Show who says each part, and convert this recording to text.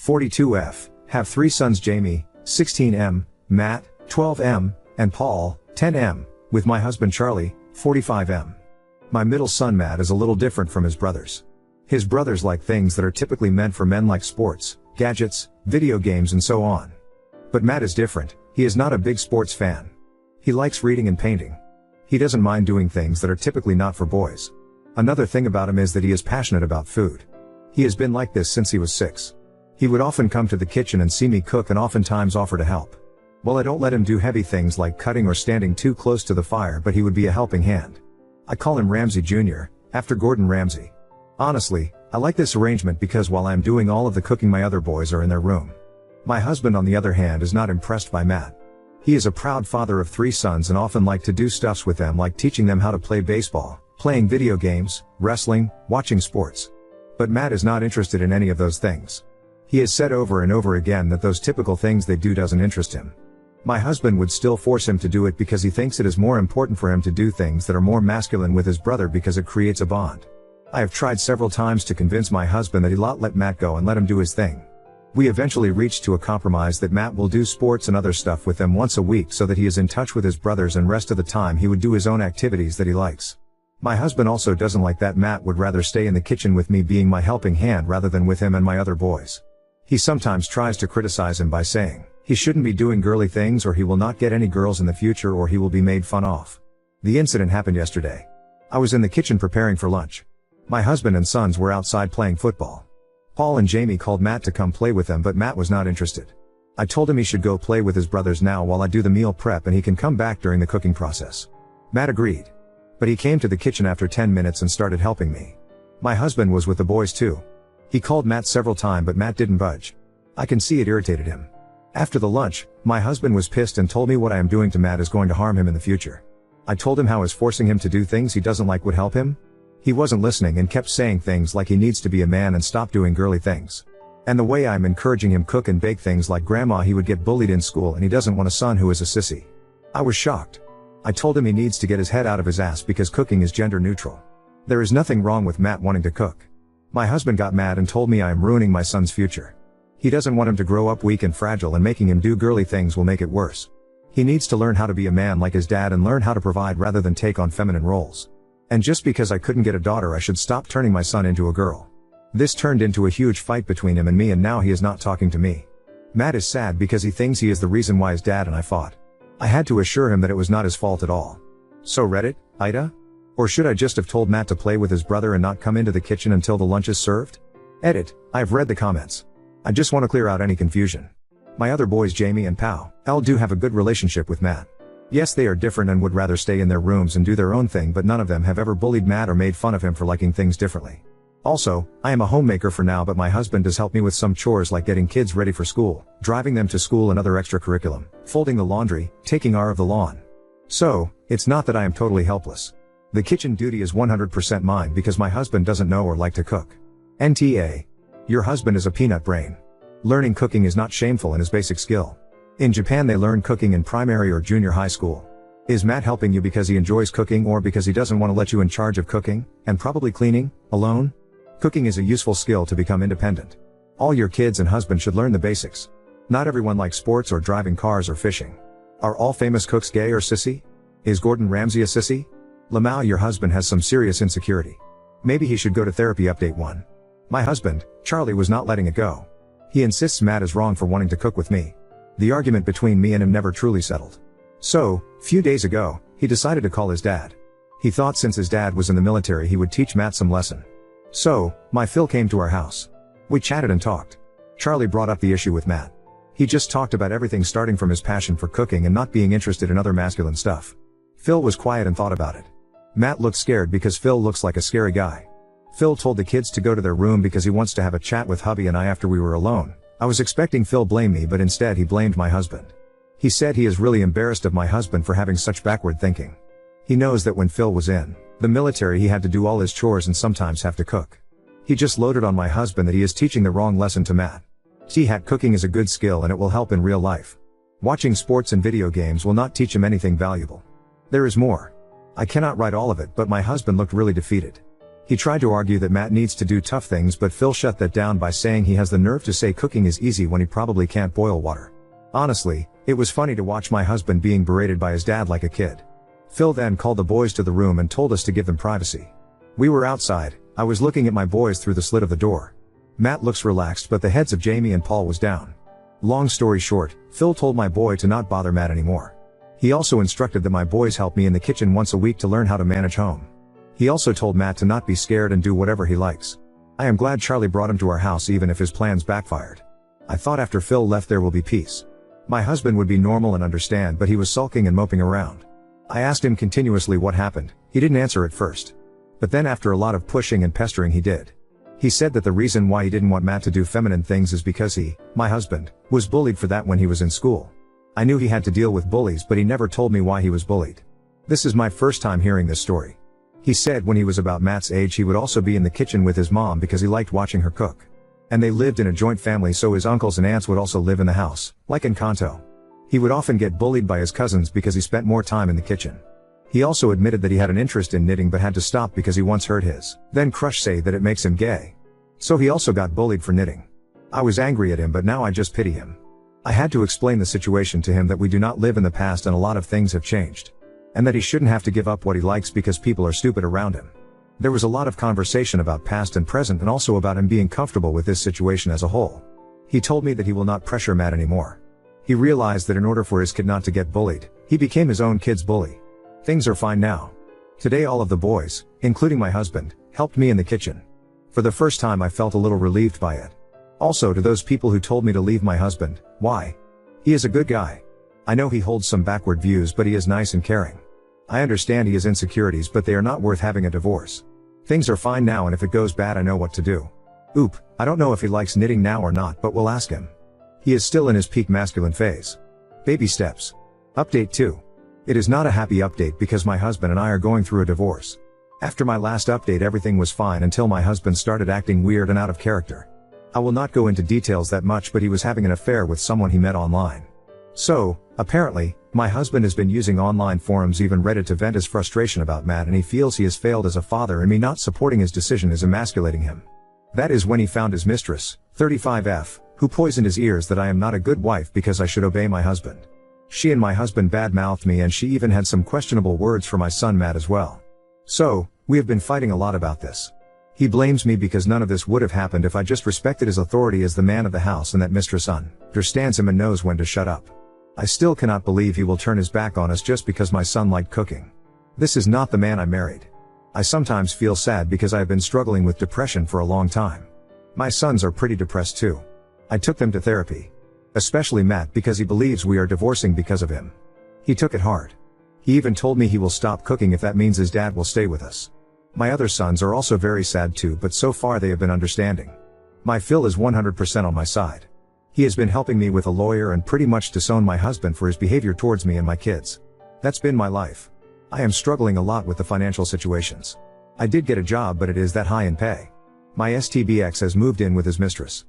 Speaker 1: 42F, have 3 sons: Jamie, 16M, Matt, 12M, and Paul, 10M, with my husband Charlie, 45M. My middle son Matt is a little different from his brothers. His brothers like things that are typically meant for men, like sports, gadgets, video games, and so on. But Matt is different. He is not a big sports fan. He likes reading and painting. He doesn't mind doing things that are typically not for boys. Another thing about him is that he is passionate about food. He has been like this since he was 6. He would often come to the kitchen and see me cook and oftentimes offer to help. Well, I don't let him do heavy things like cutting or standing too close to the fire, but he would be a helping hand. I call him Ramsay Jr., after Gordon Ramsay. Honestly, I like this arrangement because while I am doing all of the cooking, my other boys are in their room. My husband, on the other hand, is not impressed by Matt. He is a proud father of 3 sons and often like to do stuffs with them, like teaching them how to play baseball, playing video games, wrestling, watching sports. But Matt is not interested in any of those things. He has said over and over again that those typical things they do doesn't interest him. My husband would still force him to do it because he thinks it is more important for him to do things that are more masculine with his brother because it creates a bond. I have tried several times to convince my husband that he'll let Matt go and let him do his thing. We eventually reached to a compromise that Matt will do sports and other stuff with them once a week so that he is in touch with his brothers, and rest of the time he would do his own activities that he likes. My husband also doesn't like that Matt would rather stay in the kitchen with me being my helping hand rather than with him and my other boys. He sometimes tries to criticize him by saying he shouldn't be doing girly things, or he will not get any girls in the future, or he will be made fun of. The incident happened yesterday. I was in the kitchen preparing for lunch. My husband and sons were outside playing football. Paul and Jamie called Matt to come play with them, but Matt was not interested. I told him he should go play with his brothers now while I do the meal prep, and he can come back during the cooking process. Matt agreed. But he came to the kitchen after 10 minutes and started helping me. My husband was with the boys too. He called Matt several times, but Matt didn't budge. I can see it irritated him. After the lunch, my husband was pissed and told me what I am doing to Matt is going to harm him in the future. I told him how is forcing him to do things he doesn't like would help him. He wasn't listening and kept saying things like he needs to be a man and stop doing girly things. And the way I'm encouraging him cook and bake things like grandma, he would get bullied in school and he doesn't want a son who is a sissy. I was shocked. I told him he needs to get his head out of his ass because cooking is gender neutral. There is nothing wrong with Matt wanting to cook. My husband got mad and told me I am ruining my son's future. He doesn't want him to grow up weak and fragile, and making him do girly things will make it worse. He needs to learn how to be a man like his dad and learn how to provide rather than take on feminine roles. And just because I couldn't get a daughter, I should stop turning my son into a girl. This turned into a huge fight between him and me, and now he is not talking to me. Matt is sad because he thinks he is the reason why his dad and I fought. I had to assure him that it was not his fault at all. So Reddit, Ida? Or should I just have told Matt to play with his brother and not come into the kitchen until the lunch is served? Edit, I've read the comments. I just want to clear out any confusion. My other boys Jamie and Pau L do have a good relationship with Matt. Yes, they are different and would rather stay in their rooms and do their own thing, but none of them have ever bullied Matt or made fun of him for liking things differently. Also, I am a homemaker for now, but my husband does help me with some chores like getting kids ready for school, driving them to school and other extracurriculum, folding the laundry, taking care of the lawn. So, it's not that I am totally helpless. The kitchen duty is 100% mine because my husband doesn't know or like to cook. NTA. Your husband is a peanut brain. Learning cooking is not shameful and is basic skill. In Japan they learn cooking in primary or junior high school. Is Matt helping you because he enjoys cooking or because he doesn't want to let you in charge of cooking, and probably cleaning, alone? Cooking is a useful skill to become independent. All your kids and husband should learn the basics. Not everyone likes sports or driving cars or fishing. Are all famous cooks gay or sissy? Is Gordon Ramsay a sissy? Lamau, your husband has some serious insecurity. Maybe he should go to therapy. Update 1. My husband, Charlie, was not letting it go. He insists Matt is wrong for wanting to cook with me. The argument between me and him never truly settled. So, few days ago, he decided to call his dad. He thought since his dad was in the military he would teach Matt some lesson. So, my Phil came to our house. We chatted and talked. Charlie brought up the issue with Matt. He just talked about everything starting from his passion for cooking and not being interested in other masculine stuff. Phil was quiet and thought about it. Matt looked scared because Phil looks like a scary guy. Phil told the kids to go to their room because he wants to have a chat with hubby and I after we were alone. I was expecting Phil blame me, but instead he blamed my husband. He said he is really embarrassed of my husband for having such backward thinking. He knows that when Phil was in the military he had to do all his chores and sometimes have to cook. He just loaded on my husband that he is teaching the wrong lesson to Matt. T-hat cooking is a good skill and it will help in real life. Watching sports and video games will not teach him anything valuable. There is more. I cannot write all of it, but my husband looked really defeated. He tried to argue that Matt needs to do tough things, but Phil shut that down by saying he has the nerve to say cooking is easy when he probably can't boil water. Honestly, it was funny to watch my husband being berated by his dad like a kid. Phil then called the boys to the room and told us to give them privacy. We were outside. I was looking at my boys through the slit of the door. Matt looks relaxed, but the heads of Jamie and Paul was down. Long story short, Phil told my boy to not bother Matt anymore. He also instructed that my boys help me in the kitchen once a week to learn how to manage home. He also told Matt to not be scared and do whatever he likes. I am glad Charlie brought him to our house even if his plans backfired. I thought after Phil left there will be peace. My husband would be normal and understand, but he was sulking and moping around. I asked him continuously what happened. He didn't answer at first. But then after a lot of pushing and pestering he did. He said that the reason why he didn't want Matt to do feminine things is because he, my husband, was bullied for that when he was in school. I knew he had to deal with bullies, but he never told me why he was bullied. This is my first time hearing this story. He said when he was about Matt's age he would also be in the kitchen with his mom because he liked watching her cook. And they lived in a joint family, so his uncles and aunts would also live in the house, like Encanto. He would often get bullied by his cousins because he spent more time in the kitchen. He also admitted that he had an interest in knitting but had to stop because he once heard his then crush say that it makes him gay. So he also got bullied for knitting. I was angry at him, but now I just pity him. I had to explain the situation to him that we do not live in the past and a lot of things have changed. And that he shouldn't have to give up what he likes because people are stupid around him. There was a lot of conversation about past and present and also about him being comfortable with this situation as a whole. He told me that he will not pressure Matt anymore. He realized that in order for his kid not to get bullied, he became his own kid's bully. Things are fine now. Today all of the boys, including my husband, helped me in the kitchen. For the first time I felt a little relieved by it. Also to those people who told me to leave my husband, why? He is a good guy. I know he holds some backward views, but he is nice and caring. I understand he has insecurities, but they are not worth having a divorce. Things are fine now, and if it goes bad I know what to do. Oop, I don't know if he likes knitting now or not, but we'll ask him. He is still in his peak masculine phase. Baby steps. Update 2. It is not a happy update because my husband and I are going through a divorce. After my last update everything was fine until my husband started acting weird and out of character. I will not go into details that much, but he was having an affair with someone he met online. So, apparently, my husband has been using online forums, even Reddit, to vent his frustration about Matt, and he feels he has failed as a father, and me not supporting his decision is emasculating him. That is when he found his mistress, 35F, who poisoned his ears that I am not a good wife because I should obey my husband. She and my husband badmouthed me, and she even had some questionable words for my son Matt as well. So, we have been fighting a lot about this. He blames me because none of this would have happened if I just respected his authority as the man of the house, and that mistress understands him and knows when to shut up. I still cannot believe he will turn his back on us just because my son liked cooking. This is not the man I married. I sometimes feel sad because I have been struggling with depression for a long time. My sons are pretty depressed too. I took them to therapy. Especially Matt, because he believes we are divorcing because of him. He took it hard. He even told me he will stop cooking if that means his dad will stay with us. My other sons are also very sad too, but so far they have been understanding. My Phil is 100% on my side. He has been helping me with a lawyer and pretty much disowned my husband for his behavior towards me and my kids. That's been my life. I am struggling a lot with the financial situations. I did get a job, but it is that high in pay. My STBX has moved in with his mistress.